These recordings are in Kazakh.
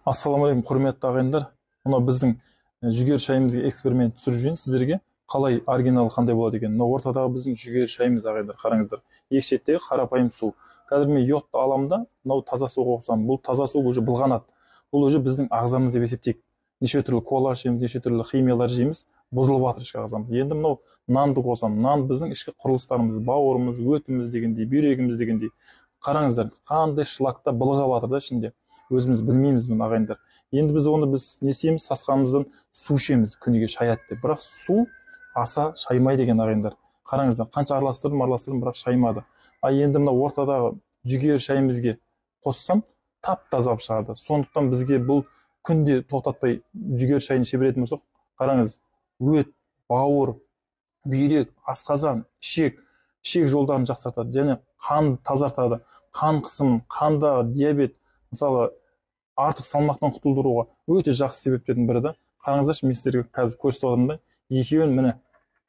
Ассалаумағалейкум, құрметті ағайындар. Мынау біздің жүгері шайымызға эксперимент түсіріп жүрген сіздерге қалай оригиналы қандай болады екен. Мынау ортадағы біздің жүгері шайымыз ағайындар, қараңыздар. Екі шеттегі қарапайым су. Қазір мен йодты аламын да, мынау таза суға қосамын. Бұл таза су уже былғанады. Бұл уже біздің ағзамыз деп есептейік. Неше түрлі кола ішеміз, неше түрлі химиялар жейміз, бұзылып жатыр ішкі ағзамыз. Енді мынау нанды қосамын. Нан біздің ішкі құрылыстарымыз, бауырымыз, өтіміз дегендей, бүйрегіміз дегендей. Қараңыздар, қандай шлакта былғап жатыр да ішінде. Өзіміз білмейміз мына ағайындар. Енді біз не істейміз? Сасқамыздан су ішеміз күніге шаят деп. Бірақ су аса шаймайды екен ағайындар. Қараңыздар, қанша араластырдым, бірақ шаймады. Енді мына ортадағы жүгері шайымызге қоссам, тап-таза шығады. Сондықтан бізге бұл күнде тоқтатпай жүгері шайын іше беретін болсақ, қараңыз, өт, бауыр, бүйрек, асқазан, ішек жолдарын жақсартады және қан тазартады. Қан қысымын, қандағы диабет, мысалы, артық салмақтан құтылдыруға өте жақсы себептердің бірі да. Қараңыздаршы, мен сіздерге қазір көрсетіп отырмын да, екеуін міне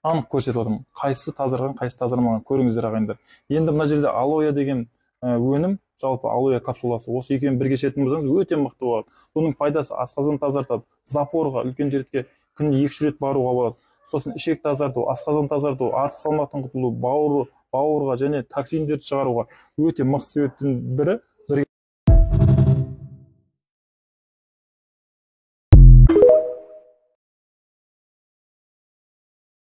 анық көрсетіп отырмын. Қайсысы тазарған, қайсысы тазармаған, көріңіздер ағайындар. Енді мына жерде алоэ деген өнім, жалпы алоэ капсуласы. Осы екеуін бірге ішетін болсаңыз өте мықты болады. Бұның пайдасы асқазан тазартады, запорға, үлкен дертке күніне 2 рет баруға болады. Сосын ішек тазарту, асқазан тазарту, артық салмақтан құтылу, бауырға және токсиндерді шығаруға өте мықты себептің бірі